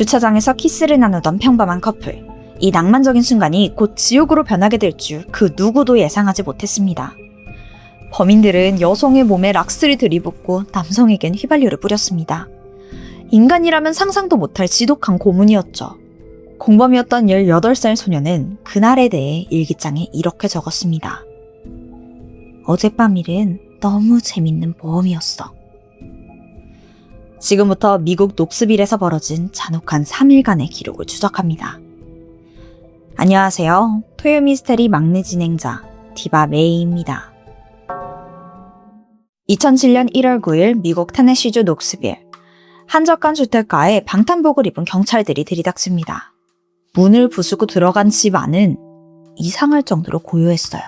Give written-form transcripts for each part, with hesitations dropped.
주차장에서 키스를 나누던 평범한 커플. 이 낭만적인 순간이 곧 지옥으로 변하게 될 줄 그 누구도 예상하지 못했습니다. 범인들은 여성의 몸에 락스를 들이붓고 남성에겐 휘발유를 뿌렸습니다. 인간이라면 상상도 못할 지독한 고문이었죠. 공범이었던 18살 소녀는 그날에 대해 일기장에 이렇게 적었습니다. 어젯밤 일은 너무 재밌는 모험이었어. 지금부터 미국 녹스빌에서 벌어진 잔혹한 3일간의 기록을 추적합니다. 안녕하세요. 토요 미스테리 막내 진행자 디바 메이입니다. 2007년 1월 9일 미국 테네시주 녹스빌. 한적한 주택가에 방탄복을 입은 경찰들이 들이닥칩니다. 문을 부수고 들어간 집 안은 이상할 정도로 고요했어요.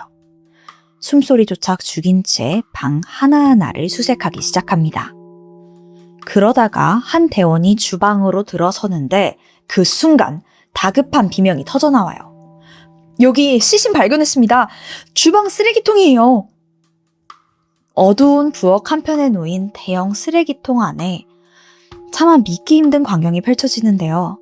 숨소리조차 죽인 채 방 하나하나를 수색하기 시작합니다. 그러다가 한 대원이 주방으로 들어서는데 그 순간 다급한 비명이 터져나와요. 여기 시신 발견했습니다. 주방 쓰레기통이에요. 어두운 부엌 한편에 놓인 대형 쓰레기통 안에 차마 믿기 힘든 광경이 펼쳐지는데요.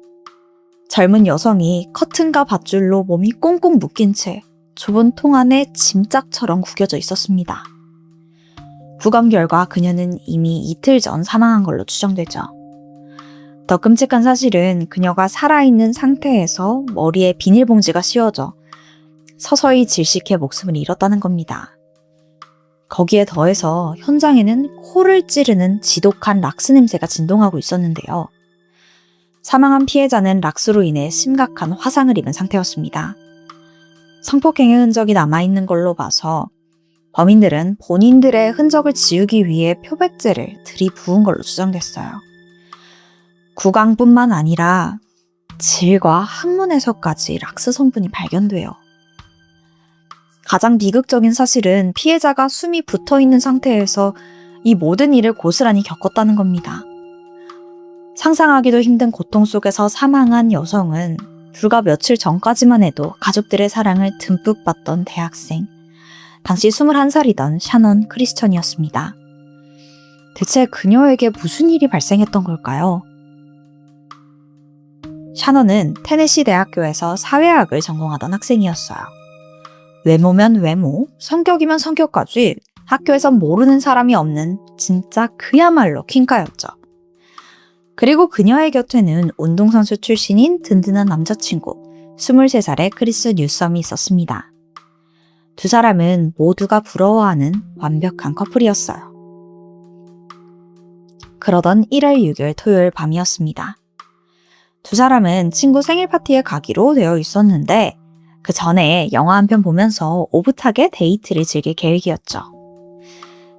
젊은 여성이 커튼과 밧줄로 몸이 꽁꽁 묶인 채 좁은 통 안에 짐짝처럼 구겨져 있었습니다. 부검 결과 그녀는 이미 이틀 전 사망한 걸로 추정되죠. 더 끔찍한 사실은 그녀가 살아있는 상태에서 머리에 비닐봉지가 씌워져 서서히 질식해 목숨을 잃었다는 겁니다. 거기에 더해서 현장에는 코를 찌르는 지독한 락스 냄새가 진동하고 있었는데요. 사망한 피해자는 락스로 인해 심각한 화상을 입은 상태였습니다. 성폭행의 흔적이 남아있는 걸로 봐서 범인들은 본인들의 흔적을 지우기 위해 표백제를 들이부은 걸로 추정됐어요. 구강뿐만 아니라 질과 항문에서까지 락스 성분이 발견돼요. 가장 비극적인 사실은 피해자가 숨이 붙어있는 상태에서 이 모든 일을 고스란히 겪었다는 겁니다. 상상하기도 힘든 고통 속에서 사망한 여성은 불과 며칠 전까지만 해도 가족들의 사랑을 듬뿍 받던 대학생, 당시 21살이던 샤넌 크리스천이었습니다. 대체 그녀에게 무슨 일이 발생했던 걸까요? 샤넌은 테네시 대학교에서 사회학을 전공하던 학생이었어요. 외모면 외모, 성격이면 성격까지 학교에선 모르는 사람이 없는 진짜 그야말로 퀸카였죠. 그리고 그녀의 곁에는 운동선수 출신인 든든한 남자친구 23살의 크리스 뉴섬이 있었습니다. 두 사람은 모두가 부러워하는 완벽한 커플이었어요. 그러던 1월 6일 토요일 밤이었습니다. 두 사람은 친구 생일 파티에 가기로 되어 있었는데 그 전에 영화 한 편 보면서 오붓하게 데이트를 즐길 계획이었죠.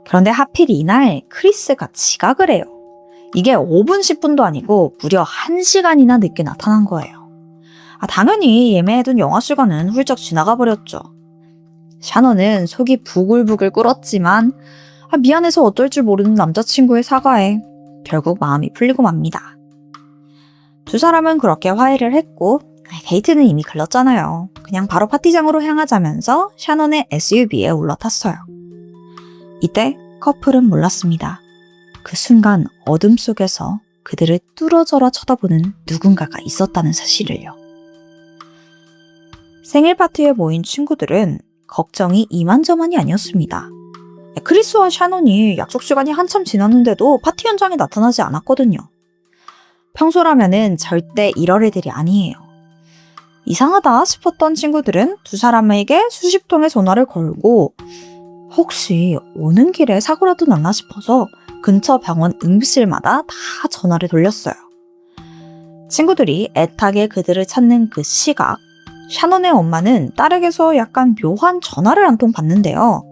그런데 하필 이날 크리스가 지각을 해요. 이게 5분 10분도 아니고 무려 1시간이나 늦게 나타난 거예요. 당연히 예매해둔 영화 시간은 훌쩍 지나가 버렸죠. 샤넌은 속이 부글부글 끓었지만 미안해서 어쩔 줄 모르는 남자친구의 사과에 결국 마음이 풀리고 맙니다. 두 사람은 그렇게 화해를 했고 데이트는 이미 글렀잖아요. 그냥 바로 파티장으로 향하자면서 샤넌의 SUV에 올라탔어요. 이때 커플은 몰랐습니다. 그 순간 어둠 속에서 그들을 뚫어져라 쳐다보는 누군가가 있었다는 사실을요. 생일 파티에 모인 친구들은 걱정이 이만저만이 아니었습니다. 크리스와 샤논이 약속 시간이 한참 지났는데도 파티 현장에 나타나지 않았거든요. 평소라면은 절대 이럴 애들이 아니에요. 이상하다 싶었던 친구들은 두 사람에게 수십 통의 전화를 걸고 혹시 오는 길에 사고라도 났나 싶어서 근처 병원 응급실마다 다 전화를 돌렸어요. 친구들이 애타게 그들을 찾는 그 시각, 샤논의 엄마는 딸에게서 약간 묘한 전화를 한 통 받는데요.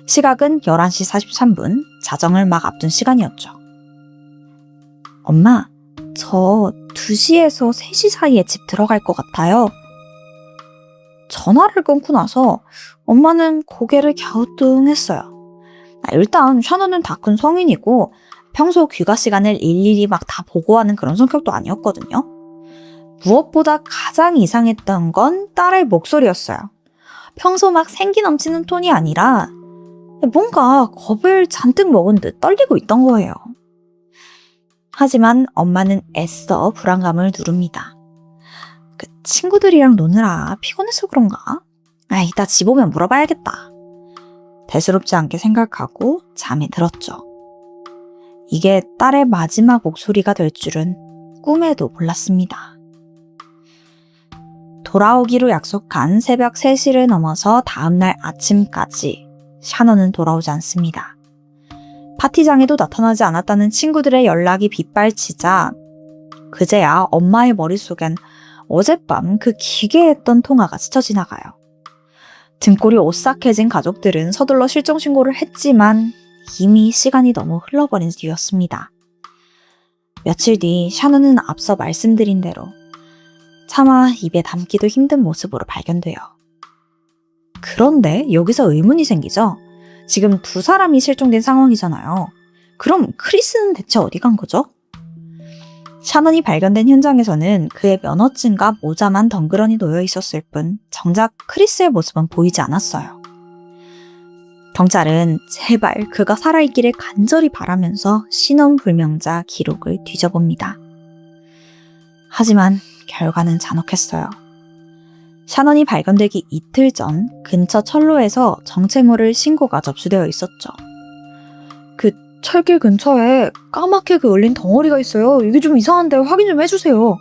시각은 11시 43분, 자정을 막 앞둔 시간이었죠. 엄마, 저 2시에서 3시 사이에 집 들어갈 것 같아요. 전화를 끊고 나서 엄마는 고개를 갸우뚱했어요. 일단 샤넌은 다 큰 성인이고 평소 귀가 시간을 일일이 막 다 보고하는 그런 성격도 아니었거든요. 무엇보다 가장 이상했던 건 딸의 목소리였어요. 평소 막 생기 넘치는 톤이 아니라 뭔가 겁을 잔뜩 먹은 듯 떨리고 있던 거예요. 하지만 엄마는 애써 불안감을 누릅니다. 그 친구들이랑 노느라 피곤해서 그런가? 이따 집 오면 물어봐야겠다. 대수롭지 않게 생각하고 잠에 들었죠. 이게 딸의 마지막 목소리가 될 줄은 꿈에도 몰랐습니다. 돌아오기로 약속한 새벽 3시를 넘어서 다음날 아침까지 샤넌은 돌아오지 않습니다. 파티장에도 나타나지 않았다는 친구들의 연락이 빗발치자 그제야 엄마의 머릿속엔 어젯밤 그 기괴했던 통화가 스쳐 지나가요. 등골이 오싹해진 가족들은 서둘러 실종 신고를 했지만 이미 시간이 너무 흘러버린 뒤였습니다. 며칠 뒤 샤넌은 앞서 말씀드린 대로 차마 입에 담기도 힘든 모습으로 발견돼요. 그런데 여기서 의문이 생기죠. 지금 2사람이 실종된 상황이잖아요. 그럼 크리스는 대체 어디 간 거죠? 샤넌이 발견된 현장에서는 그의 면허증과 모자만 덩그러니 놓여 있었을 뿐 정작 크리스의 모습은 보이지 않았어요. 경찰은 제발 그가 살아있기를 간절히 바라면서 신원불명자 기록을 뒤져봅니다. 하지만 결과는 잔혹했어요. 샤넌이 발견되기 이틀 전 근처 철로에서 정체모를 신고가 접수되어 있었죠. 그 철길 근처에 까맣게 그을린 덩어리가 있어요. 이게 좀 이상한데 확인 좀 해주세요.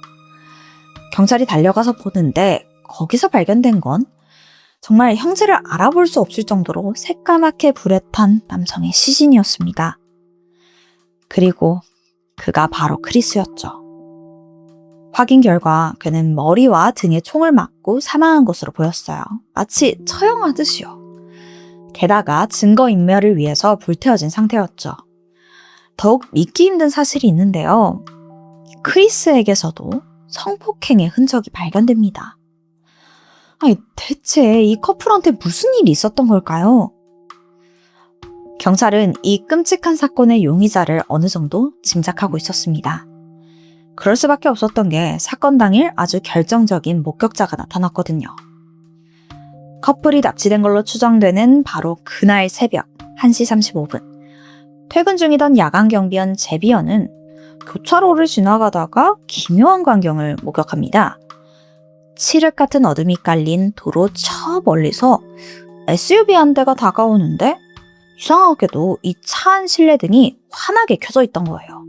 경찰이 달려가서 보는데 거기서 발견된 건 정말 형체를 알아볼 수 없을 정도로 새까맣게 불에 탄 남성의 시신이었습니다. 그리고 그가 바로 크리스였죠. 확인 결과 그는 머리와 등에 총을 맞고 사망한 것으로 보였어요. 마치 처형하듯이요. 게다가 증거인멸을 위해서 불태워진 상태였죠. 더욱 믿기 힘든 사실이 있는데요. 크리스에게서도 성폭행의 흔적이 발견됩니다. 대체 이 커플한테 무슨 일이 있었던 걸까요? 경찰은 이 끔찍한 사건의 용의자를 어느 정도 짐작하고 있었습니다. 그럴 수밖에 없었던 게 사건 당일 아주 결정적인 목격자가 나타났거든요. 커플이 납치된 걸로 추정되는 바로 그날 새벽 1시 35분. 퇴근 중이던 야간 경비원 제비어는 교차로를 지나가다가 기묘한 광경을 목격합니다. 칠흑 같은 어둠이 깔린 도로 저 멀리서 SUV 한 대가 다가오는데 이상하게도 이 차 안 실내등이 환하게 켜져 있던 거예요.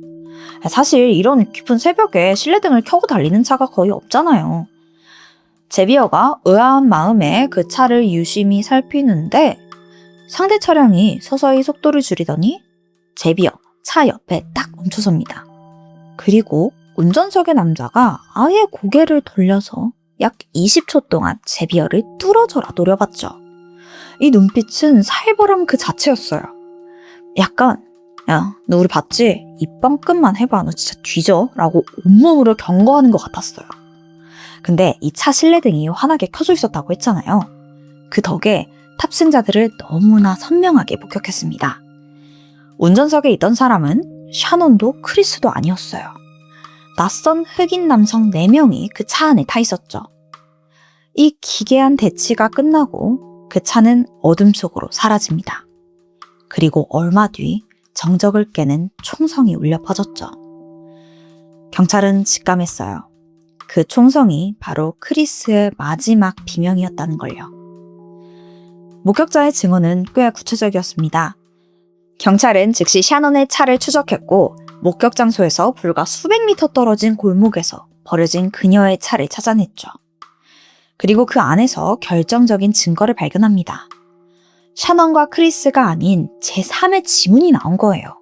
사실 이런 깊은 새벽에 실내등을 켜고 달리는 차가 거의 없잖아요. 제비어가 의아한 마음에 그 차를 유심히 살피는데 상대 차량이 서서히 속도를 줄이더니 제비어 차 옆에 딱 멈춰섭니다. 그리고 운전석의 남자가 아예 고개를 돌려서 약 20초 동안 제비어를 뚫어져라 노려봤죠. 이 눈빛은 살벌함 그 자체였어요. 약간 야, 너 우리 봤지? 입방끝만 해봐. 너 진짜 뒤져. 라고 온몸으로 경고하는 것 같았어요. 근데 이 차 실내등이 환하게 켜져 있었다고 했잖아요. 그 덕에 탑승자들을 너무나 선명하게 목격했습니다. 운전석에 있던 사람은 샤넌도 크리스도 아니었어요. 낯선 흑인 남성 4명이 그 차 안에 타 있었죠. 이 기괴한 대치가 끝나고 그 차는 어둠 속으로 사라집니다. 그리고 얼마 뒤 정적을 깨는 총성이 울려 퍼졌죠. 경찰은 직감했어요. 그 총성이 바로 크리스의 마지막 비명이었다는 걸요. 목격자의 증언은 꽤 구체적이었습니다. 경찰은 즉시 샤넌의 차를 추적했고 목격 장소에서 불과 수백 미터 떨어진 골목에서 버려진 그녀의 차를 찾아냈죠. 그리고 그 안에서 결정적인 증거를 발견합니다. 샤넌과 크리스가 아닌 제3의 지문이 나온 거예요.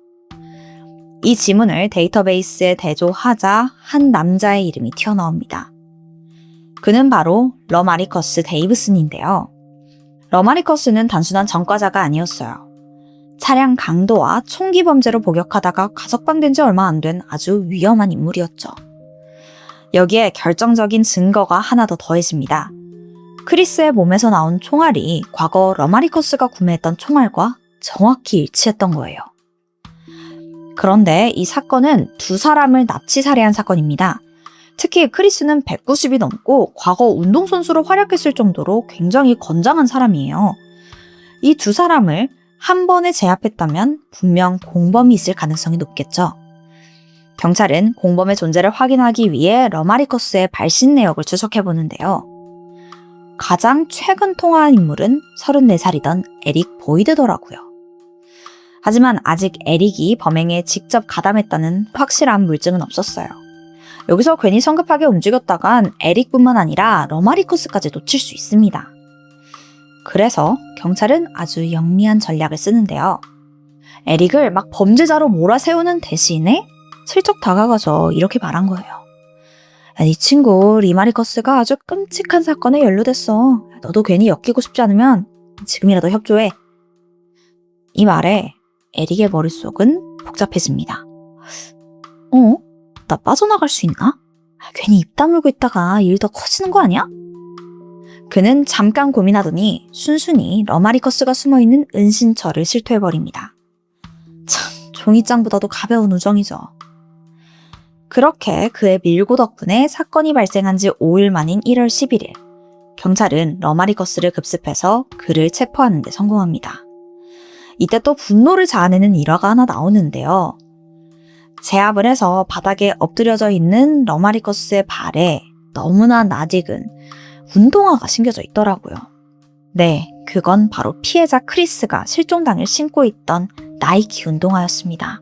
이 지문을 데이터베이스에 대조하자 한 남자의 이름이 튀어나옵니다. 그는 바로 러마리커스 데이브슨인데요. 러마리커스는 단순한 전과자가 아니었어요. 차량 강도와 총기 범죄로 복역하다가 가석방된 지 얼마 안 된 아주 위험한 인물이었죠. 여기에 결정적인 증거가 하나 더 더해집니다. 크리스의 몸에서 나온 총알이 과거 러마리커스가 구매했던 총알과 정확히 일치했던 거예요. 그런데 이 사건은 2사람을 납치 살해한 사건입니다. 특히 크리스는 190이 넘고 과거 운동선수로 활약했을 정도로 굉장히 건장한 사람이에요. 이 2사람을 한 번에 제압했다면 분명 공범이 있을 가능성이 높겠죠. 경찰은 공범의 존재를 확인하기 위해 러마리커스의 발신 내역을 추적해보는데요. 가장 최근 통화한 인물은 34살이던 에릭 보이드더라고요. 하지만 아직 에릭이 범행에 직접 가담했다는 확실한 물증은 없었어요. 여기서 괜히 성급하게 움직였다간 에릭뿐만 아니라 러마리커스까지 놓칠 수 있습니다. 그래서 경찰은 아주 영리한 전략을 쓰는데요. 에릭을 막 범죄자로 몰아세우는 대신에 슬쩍 다가가서 이렇게 말한 거예요. 야, 네 친구 리마리커스가 아주 끔찍한 사건에 연루됐어. 너도 괜히 엮이고 싶지 않으면 지금이라도 협조해. 이 말에 에릭의 머릿속은 복잡해집니다. 나 빠져나갈 수 있나? 괜히 입 다물고 있다가 일 더 커지는 거 아니야? 그는 잠깐 고민하더니 순순히 러마리커스가 숨어있는 은신처를 실토해버립니다. 참, 종이장보다도 가벼운 우정이죠. 그렇게 그의 밀고 덕분에 사건이 발생한 지 5일 만인 1월 11일, 경찰은 러마리커스를 급습해서 그를 체포하는 데 성공합니다. 이때 또 분노를 자아내는 일화가 하나 나오는데요. 제압을 해서 바닥에 엎드려져 있는 러마리커스의 발에 너무나 낯익은 운동화가 신겨져 있더라고요. 네, 그건 바로 피해자 크리스가 실종 당일 신고 있던 나이키 운동화였습니다.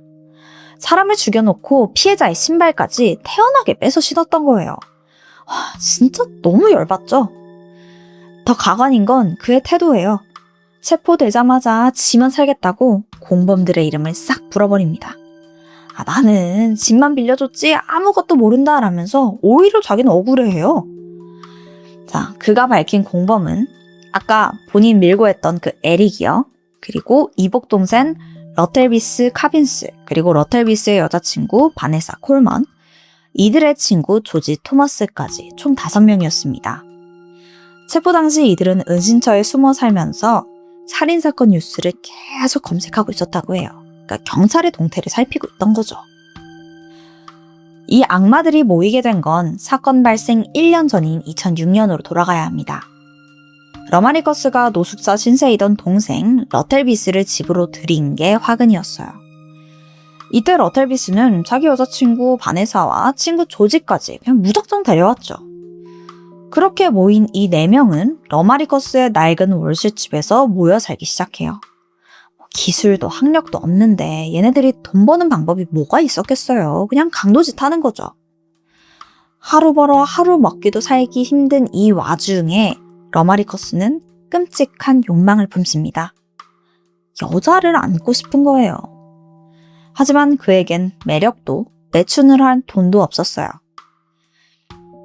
사람을 죽여놓고 피해자의 신발까지 태연하게 빼서 신었던 거예요. 와, 진짜 너무 열받죠? 더 가관인 건 그의 태도예요. 체포되자마자 지만 살겠다고 공범들의 이름을 싹 불어버립니다. 나는 집만 빌려줬지 아무것도 모른다 라면서 오히려 자기는 억울해해요. 자, 그가 밝힌 공범은 아까 본인 밀고 했던 그 에릭이요. 그리고 이복 동생 러텔비스 카빈스, 그리고 러텔비스의 여자친구 바네사 콜먼, 이들의 친구 조지 토머스까지 총 5명이었습니다. 체포 당시 이들은 은신처에 숨어 살면서 살인사건 뉴스를 계속 검색하고 있었다고 해요. 그러니까 경찰의 동태를 살피고 있던 거죠. 이 악마들이 모이게 된 건 사건 발생 1년 전인 2006년으로 돌아가야 합니다. 러마리커스가 노숙자 신세이던 동생 러텔비스를 집으로 들인 게 화근이었어요. 이때 러텔비스는 자기 여자친구 바네사와 친구 조지까지 그냥 무작정 데려왔죠. 그렇게 모인 이 4명은 러마리커스의 낡은 월시집에서 모여 살기 시작해요. 기술도 학력도 없는데 얘네들이 돈 버는 방법이 뭐가 있었겠어요. 그냥 강도짓 하는 거죠. 하루 벌어 하루 먹기도 살기 힘든 이 와중에 러마리커스는 끔찍한 욕망을 품습니다. 여자를 안고 싶은 거예요. 하지만 그에겐 매력도 매춘을 할 돈도 없었어요.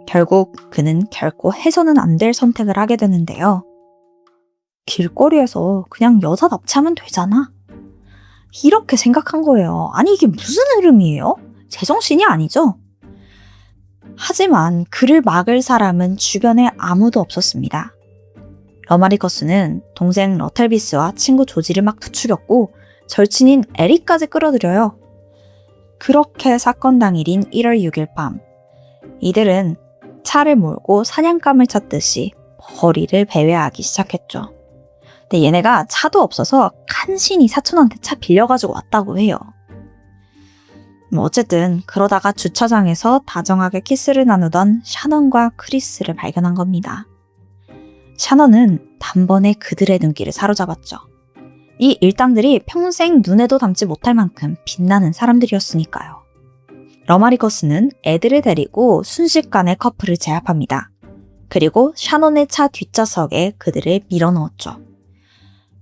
결국 그는 결코 해서는 안 될 선택을 하게 되는데요. 길거리에서 그냥 여자 납치하면 되잖아. 이렇게 생각한 거예요. 아니 이게 무슨 흐름이에요? 제정신이 아니죠? 하지만 그를 막을 사람은 주변에 아무도 없었습니다. 러마리커스는 동생 러텔비스와 친구 조지를 막 부추겼고 절친인 에릭까지 끌어들여요. 그렇게 사건 당일인 1월 6일 밤, 이들은 차를 몰고 사냥감을 찾듯이 거리를 배회하기 시작했죠. 근데 얘네가 차도 없어서 간신히 사촌한테 차 빌려가지고 왔다고 해요. 어쨌든 그러다가 주차장에서 다정하게 키스를 나누던 샤넌과 크리스를 발견한 겁니다. 샤넌은 단번에 그들의 눈길을 사로잡았죠. 이 일당들이 평생 눈에도 담지 못할 만큼 빛나는 사람들이었으니까요. 러마리커스는 애들을 데리고 순식간에 커플을 제압합니다. 그리고 샤논의 차 뒷좌석에 그들을 밀어넣었죠.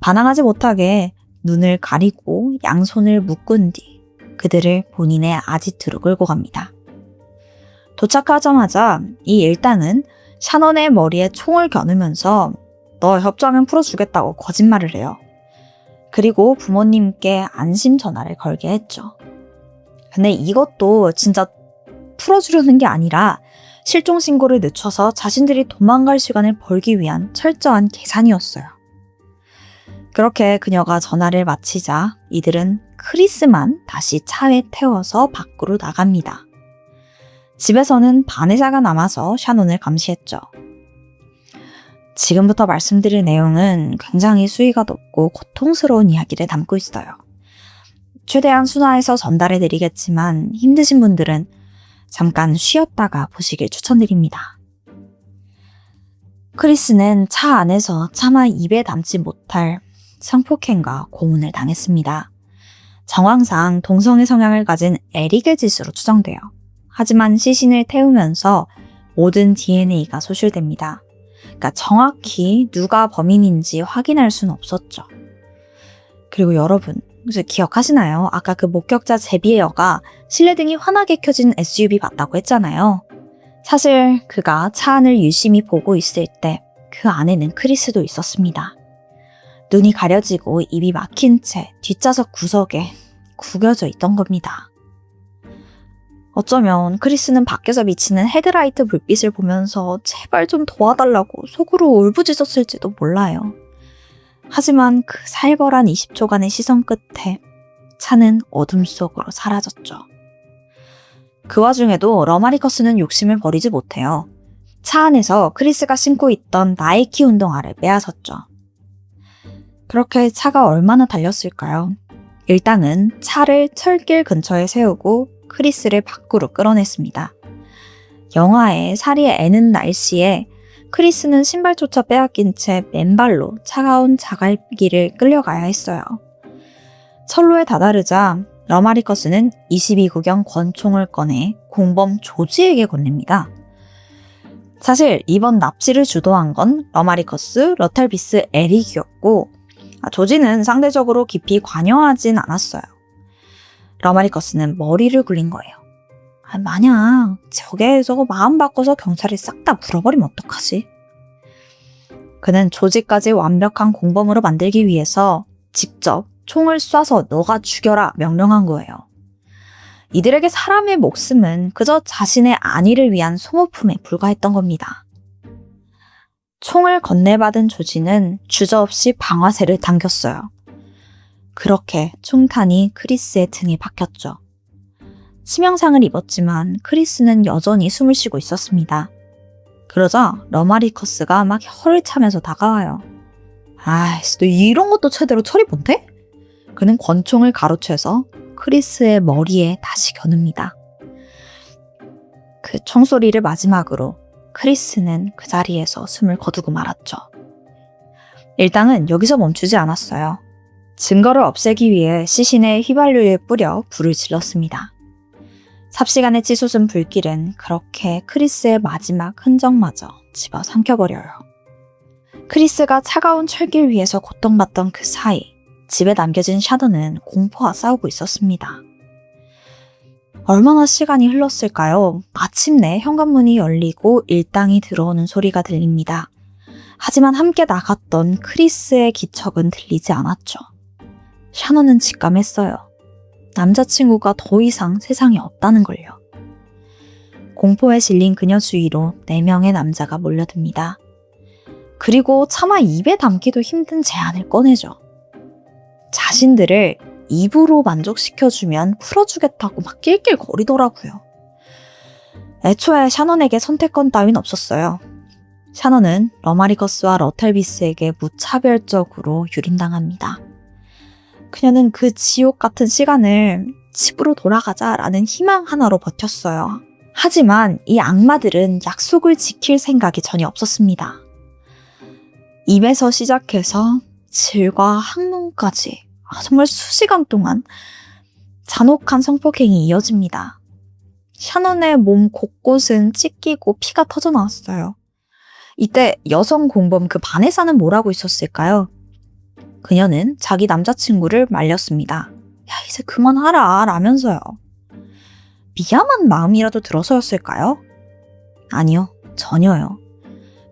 반항하지 못하게 눈을 가리고 양손을 묶은 뒤 그들을 본인의 아지트로 끌고 갑니다. 도착하자마자 이 일당은 샤넌의 머리에 총을 겨누면서 너 협조하면 풀어주겠다고 거짓말을 해요. 그리고 부모님께 안심 전화를 걸게 했죠. 근데 이것도 진짜 풀어주려는 게 아니라 실종 신고를 늦춰서 자신들이 도망갈 시간을 벌기 위한 철저한 계산이었어요. 그렇게 그녀가 전화를 마치자 이들은 크리스만 다시 차에 태워서 밖으로 나갑니다. 집에서는 바네사가 남아서 샤논을 감시했죠. 지금부터 말씀드릴 내용은 굉장히 수위가 높고 고통스러운 이야기를 담고 있어요. 최대한 순화해서 전달해드리겠지만 힘드신 분들은 잠깐 쉬었다가 보시길 추천드립니다. 크리스는 차 안에서 차마 입에 담지 못할 성폭행과 고문을 당했습니다. 정황상 동성애 성향을 가진 에릭의 짓으로 추정돼요. 하지만 시신을 태우면서 모든 DNA가 소실됩니다. 그러니까 정확히 누가 범인인지 확인할 수는 없었죠. 그리고 여러분, 혹시 기억하시나요? 아까 그 목격자 제비에어가 실내등이 환하게 켜진 SUV 봤다고 했잖아요. 사실 그가 차 안을 유심히 보고 있을 때 그 안에는 크리스도 있었습니다. 눈이 가려지고 입이 막힌 채 뒷좌석 구석에 구겨져 있던 겁니다. 어쩌면 크리스는 밖에서 비치는 헤드라이트 불빛을 보면서 제발 좀 도와달라고 속으로 울부짖었을지도 몰라요. 하지만 그 살벌한 20초간의 시선 끝에 차는 어둠 속으로 사라졌죠. 그 와중에도 러마리커스는 욕심을 버리지 못해요. 차 안에서 크리스가 신고 있던 나이키 운동화를 빼앗았죠. 그렇게 차가 얼마나 달렸을까요? 일당은 차를 철길 근처에 세우고 크리스를 밖으로 끌어냈습니다. 영화에 살이 애는 날씨에 크리스는 신발조차 빼앗긴 채 맨발로 차가운 자갈길을 끌려가야 했어요. 철로에 다다르자 러마리커스는 22구경 권총을 꺼내 공범 조지에게 건넵니다. 사실 이번 납치를 주도한 건 러마리커스, 러텔비스, 에릭이었고 조지는 상대적으로 깊이 관여하진 않았어요. 러마리커스는 머리를 굴린 거예요. 만약 저거 마음 바꿔서 경찰이 싹 다 물어버리면 어떡하지? 그는 조지까지 완벽한 공범으로 만들기 위해서 직접 총을 쏴서 너가 죽여라 명령한 거예요. 이들에게 사람의 목숨은 그저 자신의 안위를 위한 소모품에 불과했던 겁니다. 총을 건네받은 조지는 주저없이 방아쇠를 당겼어요. 그렇게 총탄이 크리스의 등에 박혔죠. 치명상을 입었지만 크리스는 여전히 숨을 쉬고 있었습니다. 그러자 러마리커스가 막 혀를 차면서 다가와요. 아이씨, 너 이런 것도 제대로 처리 못해? 그는 권총을 가로채서 크리스의 머리에 다시 겨눕니다. 그 총소리를 마지막으로 크리스는 그 자리에서 숨을 거두고 말았죠. 일당은 여기서 멈추지 않았어요. 증거를 없애기 위해 시신에 휘발유를 뿌려 불을 질렀습니다. 삽시간에 치솟은 불길은 그렇게 크리스의 마지막 흔적마저 집어삼켜버려요. 크리스가 차가운 철길 위에서 고통받던 그 사이 집에 남겨진 샤너는 공포와 싸우고 있었습니다. 얼마나 시간이 흘렀을까요? 마침내 현관문이 열리고 일당이 들어오는 소리가 들립니다. 하지만 함께 나갔던 크리스의 기척은 들리지 않았죠. 샤너는 직감했어요. 남자친구가 더 이상 세상에 없다는 걸요. 공포에 질린 그녀 주위로 4명의 남자가 몰려듭니다. 그리고 차마 입에 담기도 힘든 제안을 꺼내죠. 자신들을 입으로 만족시켜주면 풀어주겠다고 막 낄낄거리더라고요. 애초에 샤넌에게 선택권 따윈 없었어요. 샤넌은 러마리커스와 러텔비스에게 무차별적으로 유린당합니다. 그녀는 그 지옥 같은 시간을 집으로 돌아가자라는 희망 하나로 버텼어요. 하지만 이 악마들은 약속을 지킬 생각이 전혀 없었습니다. 입에서 시작해서 질과 항문까지 정말 수시간 동안 잔혹한 성폭행이 이어집니다. 샤넌의 몸 곳곳은 찢기고 피가 터져나왔어요. 이때 여성 공범 그 바네사는 뭐라고 있었을까요? 그녀는 자기 남자친구를 말렸습니다. 야, 이제 그만하라 라면서요. 미안한 마음이라도 들어서였을까요? 아니요, 전혀요.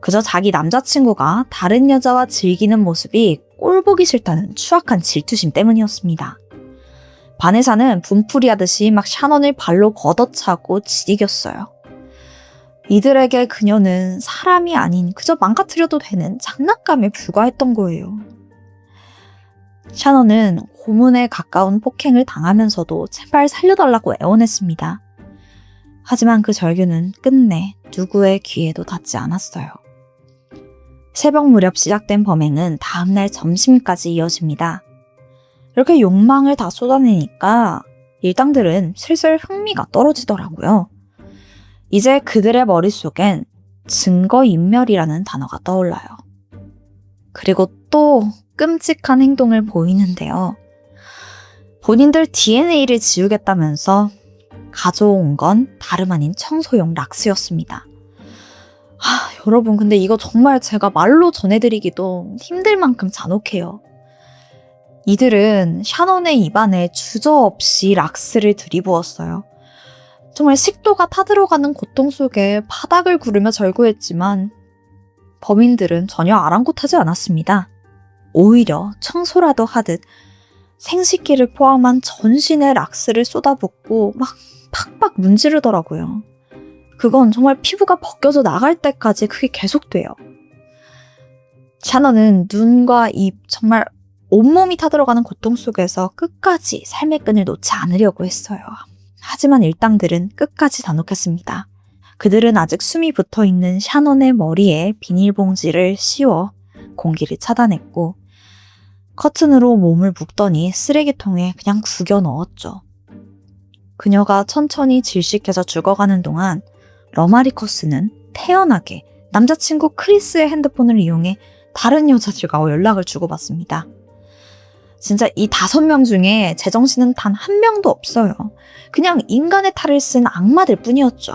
그저 자기 남자친구가 다른 여자와 즐기는 모습이 꼴보기 싫다는 추악한 질투심 때문이었습니다. 바네사는 분풀이하듯이 막 샤넌을 발로 걷어차고 지디겼어요. 이들에게 그녀는 사람이 아닌 그저 망가뜨려도 되는 장난감에 불과했던 거예요. 샤넌은 고문에 가까운 폭행을 당하면서도 제발 살려달라고 애원했습니다. 하지만 그 절규는 끝내 누구의 귀에도 닿지 않았어요. 새벽 무렵 시작된 범행은 다음날 점심까지 이어집니다. 이렇게 욕망을 다 쏟아내니까 일당들은 슬슬 흥미가 떨어지더라고요. 이제 그들의 머릿속엔 증거인멸이라는 단어가 떠올라요. 그리고 또 끔찍한 행동을 보이는데요. 본인들 DNA를 지우겠다면서 가져온 건 다름 아닌 청소용 락스였습니다. 여러분, 근데 이거 정말 제가 말로 전해드리기도 힘들 만큼 잔혹해요. 이들은 샤넌의 입안에 주저없이 락스를 들이부었어요. 정말 식도가 타들어가는 고통 속에 바닥을 구르며 절구했지만 범인들은 전혀 아랑곳하지 않았습니다. 오히려 청소라도 하듯 생식기를 포함한 전신에 락스를 쏟아붓고 막 팍팍 문지르더라고요. 그건 정말 피부가 벗겨져 나갈 때까지 그게 계속돼요. 샤넌은 눈과 입, 정말 온몸이 타들어가는 고통 속에서 끝까지 삶의 끈을 놓지 않으려고 했어요. 하지만 일당들은 끝까지 단혹했습니다. 그들은 아직 숨이 붙어있는 샤넌의 머리에 비닐봉지를 씌워 공기를 차단했고 커튼으로 몸을 묶더니 쓰레기통에 그냥 구겨 넣었죠. 그녀가 천천히 질식해서 죽어가는 동안 러마리커스는 태연하게 남자친구 크리스의 핸드폰을 이용해 다른 여자들과 연락을 주고받습니다. 진짜 이 5명 중에 제정신은 단 한 명도 없어요. 그냥 인간의 탈을 쓴 악마들 뿐이었죠.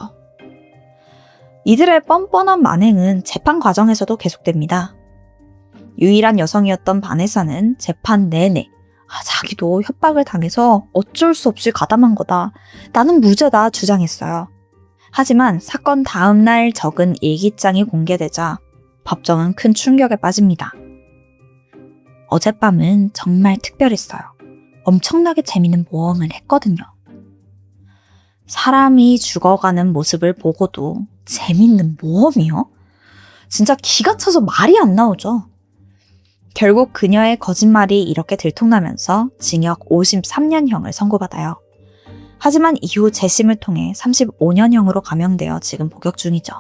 이들의 뻔뻔한 만행은 재판 과정에서도 계속됩니다. 유일한 여성이었던 바네사는 재판 내내 자기도 협박을 당해서 어쩔 수 없이 가담한 거다. 나는 무죄다 주장했어요. 하지만 사건 다음 날 적은 일기장이 공개되자 법정은 큰 충격에 빠집니다. 어젯밤은 정말 특별했어요. 엄청나게 재밌는 모험을 했거든요. 사람이 죽어가는 모습을 보고도 재밌는 모험이요? 진짜 기가 차서 말이 안 나오죠. 결국 그녀의 거짓말이 이렇게 들통나면서 징역 53년형을 선고받아요. 하지만 이후 재심을 통해 35년형으로 감형되어 지금 복역 중이죠.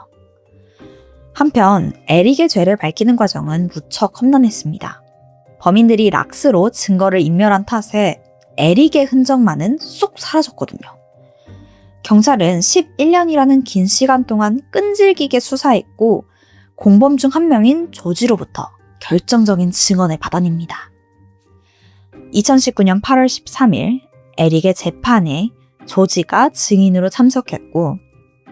한편 에릭의 죄를 밝히는 과정은 무척 험난했습니다. 범인들이 락스로 증거를 인멸한 탓에 에릭의 흔적만은 쏙 사라졌거든요. 경찰은 11년이라는 긴 시간 동안 끈질기게 수사했고 공범 중 한 명인 조지로부터 결정적인 증언을 받아냅니다. 2019년 8월 13일 에릭의 재판에 조지가 증인으로 참석했고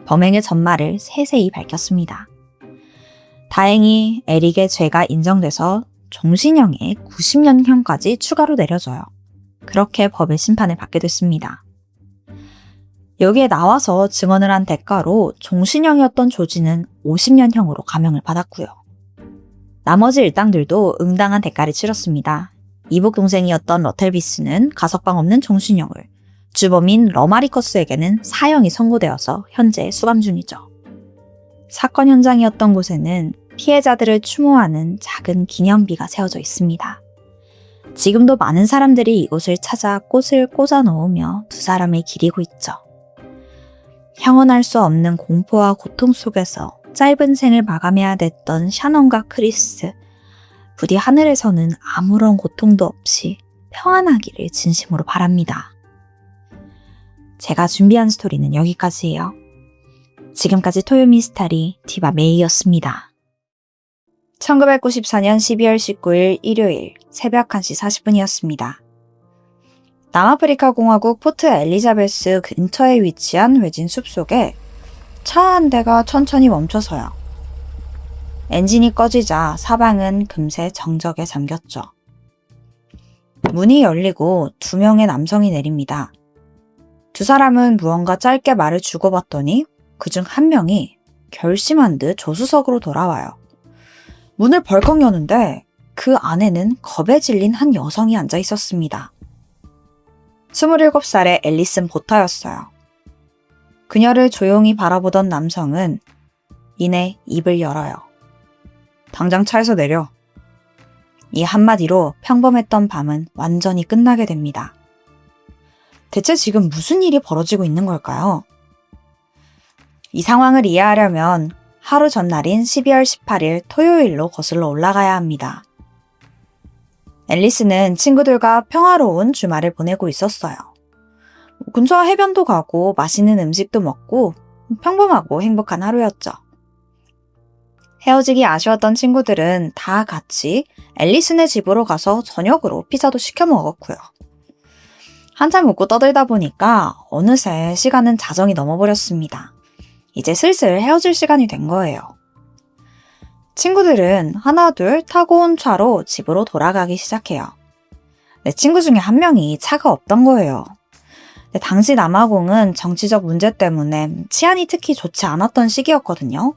범행의 전말을 세세히 밝혔습니다. 다행히 에릭의 죄가 인정돼서 종신형에 90년형까지 추가로 내려져요. 그렇게 법의 심판을 받게 됐습니다. 여기에 나와서 증언을 한 대가로 종신형이었던 조지는 50년형으로 감형을 받았고요. 나머지 일당들도 응당한 대가를 치렀습니다. 이복 동생이었던 러텔비스는 가석방 없는 종신형을, 주범인 러마리커스에게는 사형이 선고되어서 현재 수감 중이죠. 사건 현장이었던 곳에는 피해자들을 추모하는 작은 기념비가 세워져 있습니다. 지금도 많은 사람들이 이곳을 찾아 꽃을 꽂아 놓으며 두 사람을 기리고 있죠. 형언할 수 없는 공포와 고통 속에서 짧은 생을 마감해야 됐던 샤넌과 크리스, 부디 하늘에서는 아무런 고통도 없이 평안하기를 진심으로 바랍니다. 제가 준비한 스토리는 여기까지예요. 지금까지 토요미스터리 디바 메이였습니다. 1994년 12월 19일 일요일 새벽 1시 40분이었습니다. 남아프리카 공화국 포트 엘리자베스 근처에 위치한 외진 숲속에 차 한 대가 천천히 멈춰서요. 엔진이 꺼지자 사방은 금세 정적에 잠겼죠. 문이 열리고 2명의 남성이 내립니다. 두 사람은 무언가 짧게 말을 주고받더니 그중 한 명이 결심한 듯 조수석으로 돌아와요. 문을 벌컥 여는데 그 안에는 겁에 질린 한 여성이 앉아 있었습니다. 27살의 앨리슨 보타였어요. 그녀를 조용히 바라보던 남성은 이내 입을 열어요. 당장 차에서 내려. 이 한마디로 평범했던 밤은 완전히 끝나게 됩니다. 대체 지금 무슨 일이 벌어지고 있는 걸까요? 이 상황을 이해하려면 하루 전날인 12월 18일 토요일로 거슬러 올라가야 합니다. 앨리스는 친구들과 평화로운 주말을 보내고 있었어요. 근처 해변도 가고 맛있는 음식도 먹고 평범하고 행복한 하루였죠. 헤어지기 아쉬웠던 친구들은 다 같이 앨리스네 집으로 가서 저녁으로 피자도 시켜 먹었고요. 한참 웃고 떠들다 보니까 어느새 시간은 자정이 넘어버렸습니다. 이제 슬슬 헤어질 시간이 된 거예요. 친구들은 하나둘 타고 온 차로 집으로 돌아가기 시작해요. 내 친구 중에 한 명이 차가 없던 거예요. 당시 남아공은 정치적 문제 때문에 치안이 특히 좋지 않았던 시기였거든요.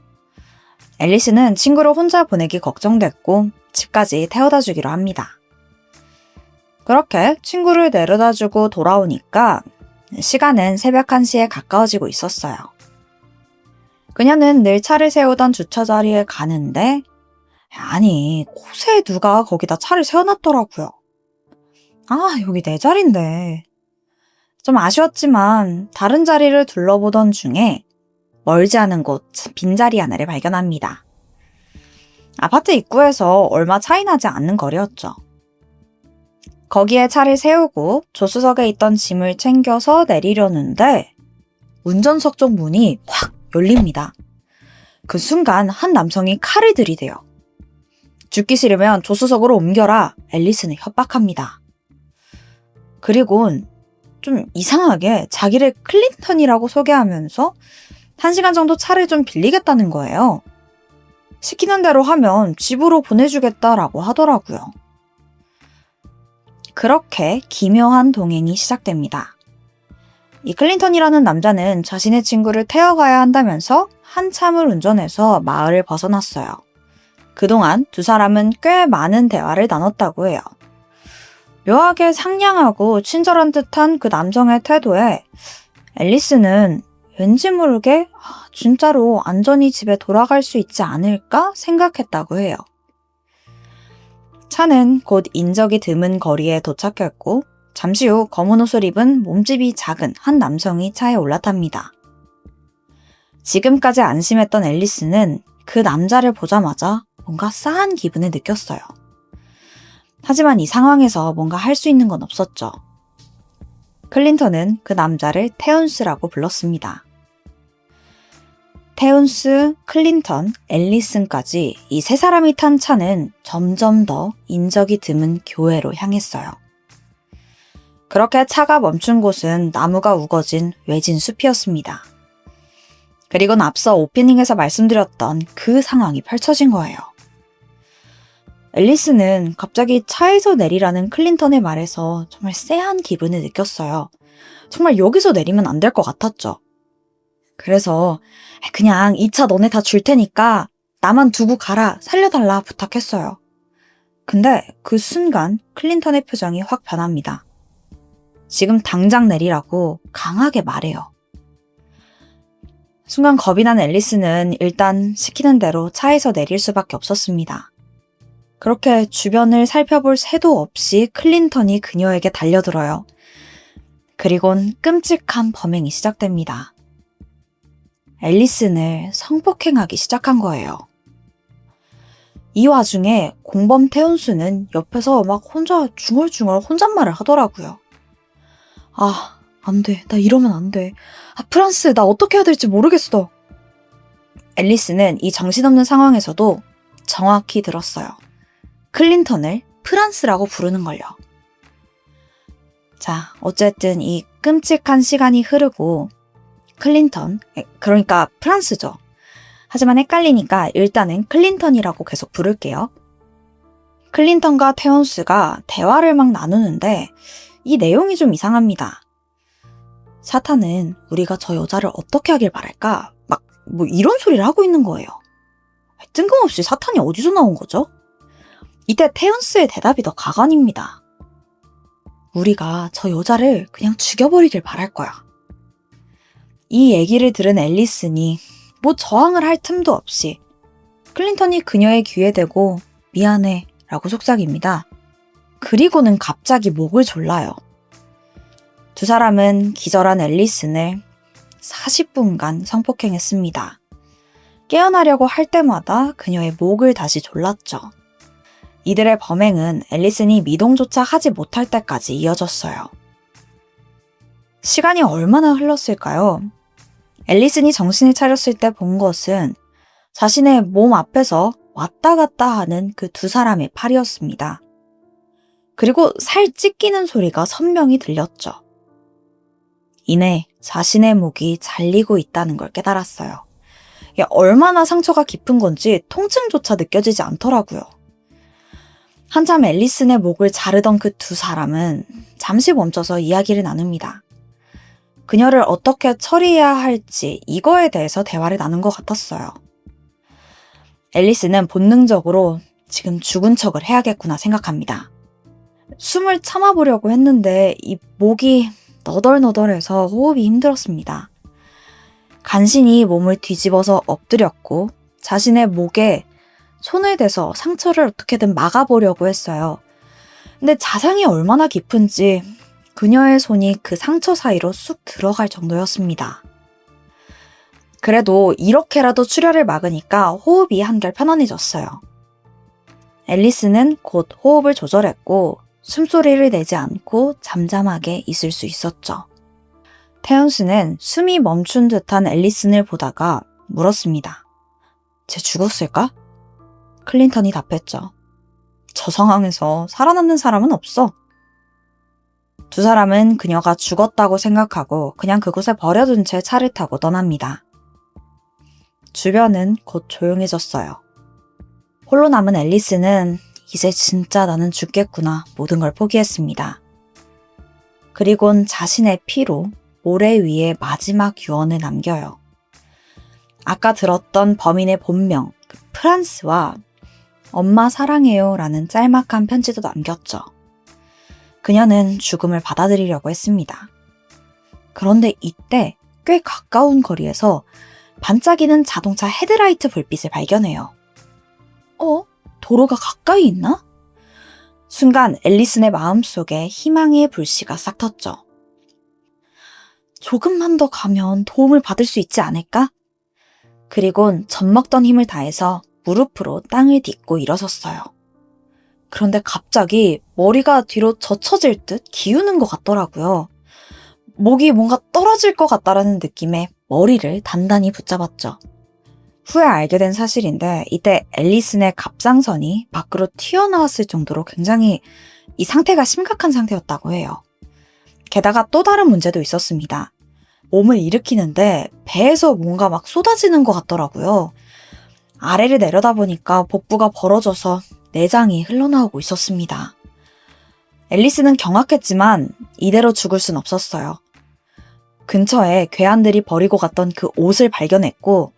앨리스는 친구를 혼자 보내기 걱정됐고 집까지 태워다 주기로 합니다. 그렇게 친구를 내려다 주고 돌아오니까 시간은 새벽 1시에 가까워지고 있었어요. 그녀는 늘 차를 세우던 주차 자리에 가는데 아니 곳에 누가 거기다 차를 세워놨더라고요. 아 여기 내 자리인데. 좀 아쉬웠지만 다른 자리를 둘러보던 중에 멀지 않은 곳 빈자리 하나를 발견합니다. 아파트 입구에서 얼마 차이 나지 않는 거리였죠. 거기에 차를 세우고 조수석에 있던 짐을 챙겨서 내리려는데 운전석 쪽 문이 확 열립니다. 그 순간 한 남성이 칼을 들이대요. 죽기 싫으면 조수석으로 옮겨라. 앨리스는 협박합니다. 그리곤 좀 이상하게 자기를 클린턴이라고 소개하면서 1시간 정도 차를 좀 빌리겠다는 거예요. 시키는 대로 하면 집으로 보내주겠다라고 하더라고요. 그렇게 기묘한 동행이 시작됩니다. 이 클린턴이라는 남자는 자신의 친구를 태워가야 한다면서 한참을 운전해서 마을을 벗어났어요. 그동안 두 사람은 꽤 많은 대화를 나눴다고 해요. 묘하게 상냥하고 친절한 듯한 그 남성의 태도에 앨리스는 왠지 모르게 진짜로 안전히 집에 돌아갈 수 있지 않을까 생각했다고 해요. 차는 곧 인적이 드문 거리에 도착했고 잠시 후 검은 옷을 입은 몸집이 작은 한 남성이 차에 올라탑니다. 지금까지 안심했던 앨리스는 그 남자를 보자마자 뭔가 싸한 기분을 느꼈어요. 하지만 이 상황에서 뭔가 할 수 있는 건 없었죠. 클린턴은 그 남자를 테운스라고 불렀습니다. 테운스, 클린턴, 앨리슨까지 이 세 사람이 탄 차는 점점 더 인적이 드문 교회로 향했어요. 그렇게 차가 멈춘 곳은 나무가 우거진 외진 숲이었습니다. 그리고는 앞서 오프닝에서 말씀드렸던 그 상황이 펼쳐진 거예요. 앨리스는 갑자기 차에서 내리라는 클린턴의 말에서 정말 쎄한 기분을 느꼈어요. 정말 여기서 내리면 안 될 것 같았죠. 그래서 그냥 이 차 너네 다 줄 테니까 나만 두고 가라, 살려달라 부탁했어요. 근데 그 순간 클린턴의 표정이 확 변합니다. 지금 당장 내리라고 강하게 말해요. 순간 겁이 난 앨리스는 일단 시키는 대로 차에서 내릴 수밖에 없었습니다. 그렇게 주변을 살펴볼 새도 없이 클린턴이 그녀에게 달려들어요. 그리곤 끔찍한 범행이 시작됩니다. 앨리슨을 성폭행하기 시작한 거예요. 이 와중에 공범 태운수는 옆에서 막 혼자 중얼중얼 혼잣말을 하더라고요. 아, 안 돼. 나 이러면 안 돼. 아, 프란스, 나 어떻게 해야 될지 모르겠어. 앨리스는 이 정신없는 상황에서도 정확히 들었어요. 클린턴을 프란스라고 부르는 걸요. 자, 어쨌든 이 끔찍한 시간이 흐르고 클린턴, 그러니까 프란스죠. 하지만 헷갈리니까 일단은 클린턴이라고 계속 부를게요. 클린턴과 테온스가 대화를 막 나누는데 이 내용이 좀 이상합니다. 사탄은 우리가 저 여자를 어떻게 하길 바랄까? 막 뭐 이런 소리를 하고 있는 거예요. 뜬금없이 사탄이 어디서 나온 거죠? 이때 테온스의 대답이 더 가관입니다. 우리가 저 여자를 그냥 죽여버리길 바랄 거야. 이 얘기를 들은 앨리슨이 뭐 저항을 할 틈도 없이 클린턴이 그녀의 귀에 대고 미안해 라고 속삭입니다. 그리고는 갑자기 목을 졸라요. 두 사람은 기절한 앨리슨을 40분간 성폭행했습니다. 깨어나려고 할 때마다 그녀의 목을 다시 졸랐죠. 이들의 범행은 앨리슨이 미동조차 하지 못할 때까지 이어졌어요. 시간이 얼마나 흘렀을까요? 앨리슨이 정신을 차렸을 때 본 것은 자신의 몸 앞에서 왔다 갔다 하는 그 두 사람의 팔이었습니다. 그리고 살 찢기는 소리가 선명히 들렸죠. 이내 자신의 목이 잘리고 있다는 걸 깨달았어요. 이게 얼마나 상처가 깊은 건지 통증조차 느껴지지 않더라고요. 한참 앨리슨의 목을 자르던 그 두 사람은 잠시 멈춰서 이야기를 나눕니다. 그녀를 어떻게 처리해야 할지 이거에 대해서 대화를 나눈 것 같았어요. 앨리슨은 본능적으로 지금 죽은 척을 해야겠구나 생각합니다. 숨을 참아보려고 했는데 이 목이 너덜너덜해서 호흡이 힘들었습니다. 간신히 몸을 뒤집어서 엎드렸고 자신의 목에 손을 대서 상처를 어떻게든 막아보려고 했어요. 근데 자상이 얼마나 깊은지 그녀의 손이 그 상처 사이로 쑥 들어갈 정도였습니다. 그래도 이렇게라도 출혈을 막으니까 호흡이 한결 편안해졌어요. 앨리스는 곧 호흡을 조절했고 숨소리를 내지 않고 잠잠하게 있을 수 있었죠. 태연스는 숨이 멈춘 듯한 앨리슨을 보다가 물었습니다. 쟤 죽었을까? 클린턴이 답했죠. 저 상황에서 살아남는 사람은 없어. 두 사람은 그녀가 죽었다고 생각하고 그냥 그곳에 버려둔 채 차를 타고 떠납니다. 주변은 곧 조용해졌어요. 홀로 남은 앨리스는 이제 진짜 나는 죽겠구나 모든 걸 포기했습니다. 그리곤 자신의 피로 모래 위에 마지막 유언을 남겨요. 아까 들었던 범인의 본명 프란스와 엄마 사랑해요 라는 짤막한 편지도 남겼죠. 그녀는 죽음을 받아들이려고 했습니다. 그런데 이때 꽤 가까운 거리에서 반짝이는 자동차 헤드라이트 불빛을 발견해요. 도로가 가까이 있나? 순간 앨리슨의 마음속에 희망의 불씨가 싹 텄죠. 조금만 더 가면 도움을 받을 수 있지 않을까? 그리곤 젖먹던 힘을 다해서 무릎으로 땅을 딛고 일어섰어요. 그런데 갑자기 머리가 뒤로 젖혀질 듯 기우는 것 같더라고요. 목이 뭔가 떨어질 것 같다라는 느낌에 머리를 단단히 붙잡았죠. 후에 알게 된 사실인데 이때 앨리슨의 갑상선이 밖으로 튀어나왔을 정도로 굉장히 이 상태가 심각한 상태였다고 해요. 게다가 또 다른 문제도 있었습니다. 몸을 일으키는데 배에서 뭔가 막 쏟아지는 것 같더라고요. 아래를 내려다보니까 복부가 벌어져서 내장이 흘러나오고 있었습니다. 앨리스는 경악했지만 이대로 죽을 순 없었어요. 근처에 괴한들이 버리고 갔던 그 옷을 발견했고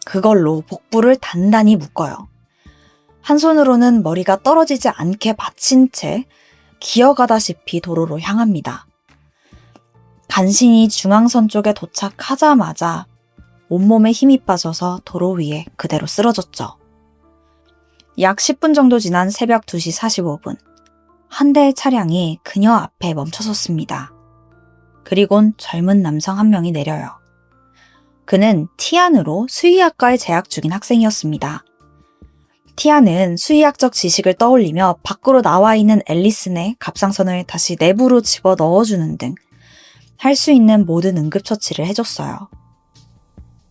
그걸로 복부를 단단히 묶어요. 한 손으로는 머리가 떨어지지 않게 받친 채 기어가다시피 도로로 향합니다. 간신히 중앙선 쪽에 도착하자마자 온몸에 힘이 빠져서 도로 위에 그대로 쓰러졌죠. 약 10분 정도 지난 새벽 2시 45분, 한 대의 차량이 그녀 앞에 멈춰섰습니다. 그리곤 젊은 남성 한 명이 내려요. 그는 티안으로 수의학과에 재학 중인 학생이었습니다. 티안은 수의학적 지식을 떠올리며 밖으로 나와 있는 앨리슨의 갑상선을 다시 내부로 집어 넣어주는 등 할 수 있는 모든 응급처치를 해줬어요.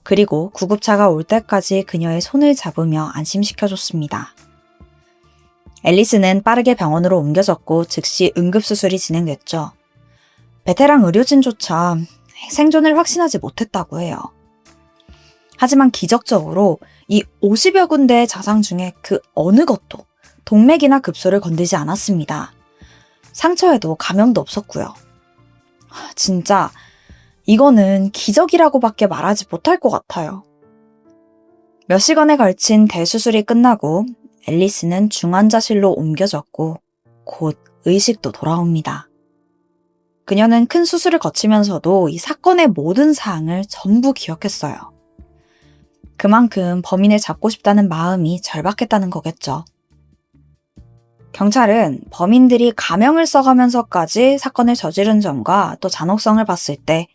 그리고 구급차가 올 때까지 그녀의 손을 잡으며 안심시켜줬습니다. 앨리슨은 빠르게 병원으로 옮겨졌고 즉시 응급수술이 진행됐죠. 베테랑 의료진조차 생존을 확신하지 못했다고 해요. 하지만 기적적으로 이 50여 군데의 자상 중에 그 어느 것도 동맥이나 급소를 건들지 않았습니다. 상처에도 감염도 없었고요. 진짜 이거는 기적이라고밖에 말하지 못할 것 같아요. 몇 시간에 걸친 대수술이 끝나고 앨리스는 중환자실로 옮겨졌고 곧 의식도 돌아옵니다. 그녀는 큰 수술을 거치면서도 이 사건의 모든 사항을 전부 기억했어요. 그만큼 범인을 잡고 싶다는 마음이 절박했다는 거겠죠. 경찰은 범인들이 가명을 써가면서까지 사건을 저지른 점과 또 잔혹성을 봤을 때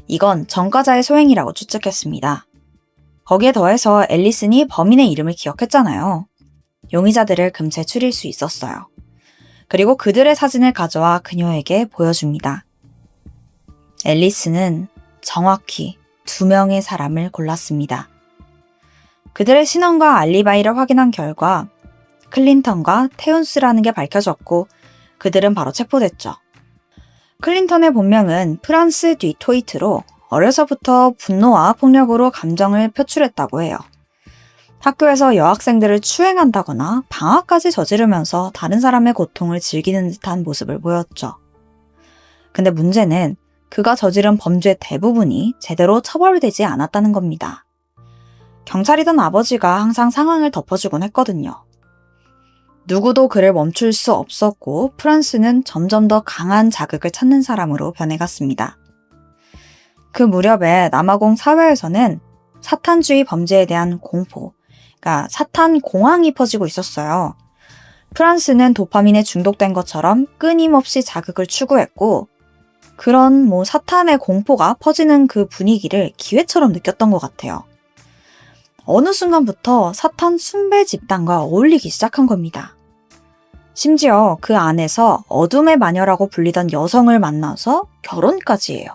이건 전과자의 소행이라고 추측했습니다. 거기에 더해서 앨리슨이 범인의 이름을 기억했잖아요. 용의자들을 금세 추릴 수 있었어요. 그리고 그들의 사진을 가져와 그녀에게 보여줍니다. 앨리스는 정확히 2명의 사람을 골랐습니다. 그들의 신원과 알리바이를 확인한 결과 클린턴과 테운스라는 게 밝혀졌고 그들은 바로 체포됐죠. 클린턴의 본명은 프란스 뒤토이트로 어려서부터 분노와 폭력으로 감정을 표출했다고 해요. 학교에서 여학생들을 추행한다거나 방화까지 저지르면서 다른 사람의 고통을 즐기는 듯한 모습을 보였죠. 근데 문제는 그가 저지른 범죄 대부분이 제대로 처벌되지 않았다는 겁니다. 경찰이던 아버지가 항상 상황을 덮어주곤 했거든요. 누구도 그를 멈출 수 없었고 프란스는 점점 더 강한 자극을 찾는 사람으로 변해갔습니다. 그 무렵에 남아공 사회에서는 사탄주의 범죄에 대한 공포, 그러니까 사탄 공황이 퍼지고 있었어요. 프란스는 도파민에 중독된 것처럼 끊임없이 자극을 추구했고 그런 사탄의 공포가 퍼지는 그 분위기를 기회처럼 느꼈던 것 같아요. 어느 순간부터 사탄 숭배 집단과 어울리기 시작한 겁니다. 심지어 그 안에서 어둠의 마녀라고 불리던 여성을 만나서 결혼까지 해요.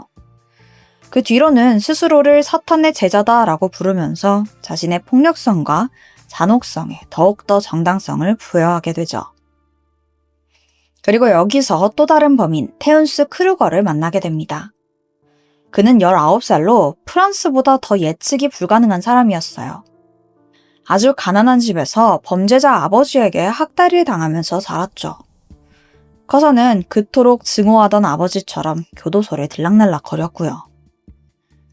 그 뒤로는 스스로를 사탄의 제자다라고 부르면서 자신의 폭력성과 잔혹성에 더욱더 정당성을 부여하게 되죠. 그리고 여기서 또 다른 범인 테운스 크루거를 만나게 됩니다. 그는 19살로 프란스보다 더 예측이 불가능한 사람이었어요. 아주 가난한 집에서 범죄자 아버지에게 학대를 당하면서 자랐죠. 커서는 그토록 증오하던 아버지처럼 교도소를 들락날락 거렸고요.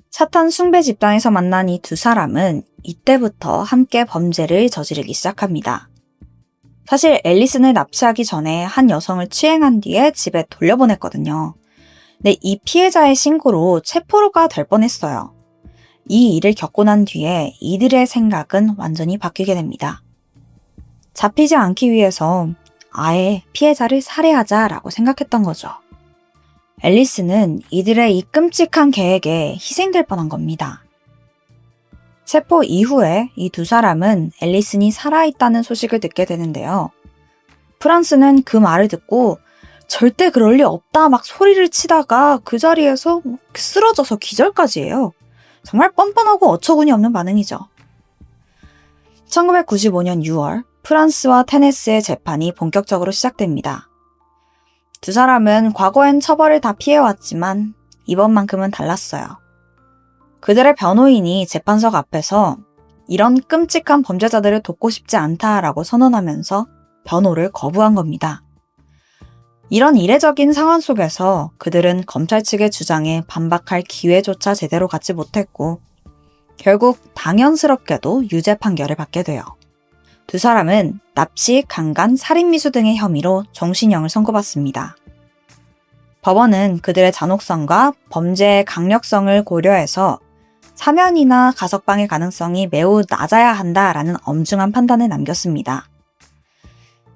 사탄 숭배 집단에서 만난 이 2사람은 이때부터 함께 범죄를 저지르기 시작합니다. 사실 앨리슨을 납치하기 전에 한 여성을 추행한 뒤에 집에 돌려보냈거든요. 근데 이 피해자의 신고로 체포가 될 뻔했어요. 이 일을 겪고 난 뒤에 이들의 생각은 완전히 바뀌게 됩니다. 잡히지 않기 위해서 아예 피해자를 살해하자라고 생각했던 거죠. 앨리스는 이들의 이 끔찍한 계획에 희생될 뻔한 겁니다. 체포 이후에 이 2사람은 앨리슨이 살아있다는 소식을 듣게 되는데요. 프란스는 그 말을 듣고 절대 그럴 리 없다 막 소리를 치다가 그 자리에서 쓰러져서 기절까지 해요. 정말 뻔뻔하고 어처구니 없는 반응이죠. 1995년 6월 프란스와 테네스의 재판이 본격적으로 시작됩니다. 2사람은 과거엔 처벌을 다 피해왔지만 이번만큼은 달랐어요. 그들의 변호인이 재판석 앞에서 이런 끔찍한 범죄자들을 돕고 싶지 않다라고 선언하면서 변호를 거부한 겁니다. 이런 이례적인 상황 속에서 그들은 검찰 측의 주장에 반박할 기회조차 제대로 갖지 못했고 결국 당연스럽게도 유죄 판결을 받게 돼요. 2사람은 납치, 강간, 살인미수 등의 혐의로 종신형을 선고받습니다. 법원은 그들의 잔혹성과 범죄의 강력성을 고려해서 사면이나 가석방의 가능성이 매우 낮아야 한다라는 엄중한 판단을 남겼습니다.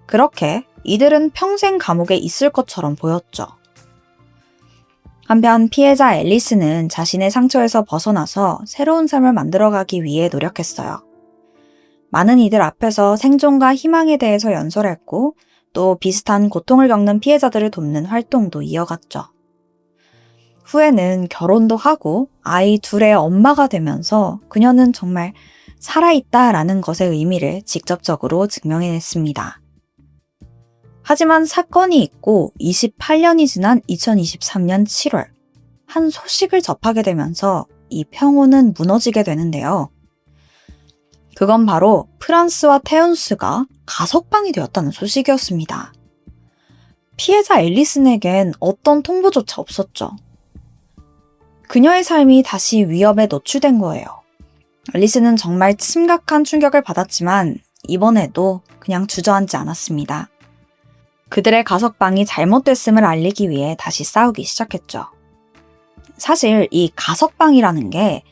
그렇게 이들은 평생 감옥에 있을 것처럼 보였죠. 한편 피해자 앨리스는 자신의 상처에서 벗어나서 새로운 삶을 만들어가기 위해 노력했어요. 많은 이들 앞에서 생존과 희망에 대해서 연설했고 또 비슷한 고통을 겪는 피해자들을 돕는 활동도 이어갔죠. 후에는 결혼도 하고 아이 2의 엄마가 되면서 그녀는 정말 살아있다라는 것의 의미를 직접적으로 증명해냈습니다. 하지만 사건이 있고 28년이 지난 2023년 7월 한 소식을 접하게 되면서 이 평온은 무너지게 되는데요. 그건 바로 프란스와 테운스가 가석방이 되었다는 소식이었습니다. 피해자 앨리슨에겐 어떤 통보조차 없었죠. 그녀의 삶이 다시 위협에 노출된 거예요. 앨리슨은 정말 심각한 충격을 받았지만 이번에도 그냥 주저앉지 않았습니다. 그들의 가석방이 잘못됐음을 알리기 위해 다시 싸우기 시작했죠. 사실 이 가석방이라는 게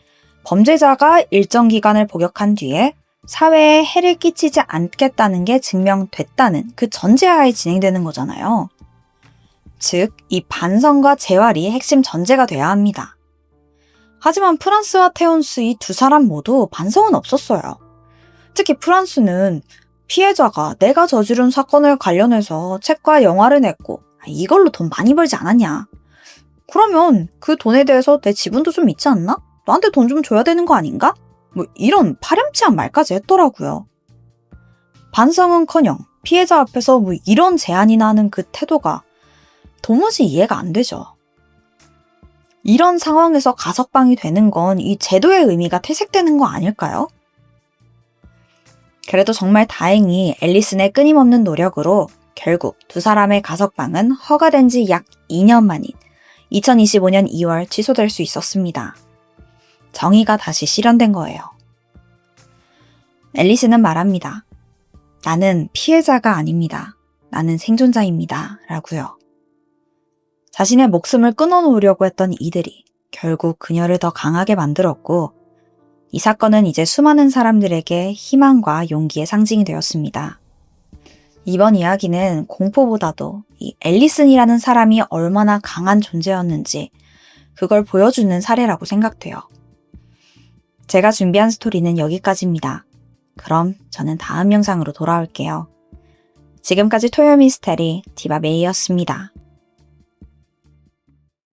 범죄자가 일정 기간을 복역한 뒤에 사회에 해를 끼치지 않겠다는 게 증명됐다는 그 전제하에 진행되는 거잖아요. 즉, 이 반성과 재활이 핵심 전제가 돼야 합니다. 하지만 프란스와 테운스 이 2사람 모두 반성은 없었어요. 특히 프란스는 피해자가 내가 저지른 사건을 관련해서 책과 영화를 냈고 이걸로 돈 많이 벌지 않았냐? 그러면 그 돈에 대해서 내 지분도 좀 있지 않나? 나한테 돈 좀 줘야 되는 거 아닌가? 뭐 이런 파렴치한 말까지 했더라고요. 반성은커녕 피해자 앞에서 뭐 이런 제안이나 하는 그 태도가 도무지 이해가 안 되죠. 이런 상황에서 가석방이 되는 건 이 제도의 의미가 퇴색되는 거 아닐까요? 그래도 정말 다행히 앨리슨의 끊임없는 노력으로 결국 두 사람의 가석방은 허가된 지 약 2년 만인 2025년 2월 취소될 수 있었습니다. 정의가 다시 실현된 거예요. 앨리슨은 말합니다. 나는 피해자가 아닙니다. 나는 생존자입니다. 라고요. 자신의 목숨을 끊어놓으려고 했던 이들이 결국 그녀를 더 강하게 만들었고 이 사건은 이제 수많은 사람들에게 희망과 용기의 상징이 되었습니다. 이번 이야기는 공포보다도 이 앨리슨이라는 사람이 얼마나 강한 존재였는지 그걸 보여주는 사례라고 생각돼요. 제가 준비한 스토리는 여기까지입니다. 그럼 저는 다음 영상으로 돌아올게요. 지금까지 토요 미스테리 디바 메이였습니다.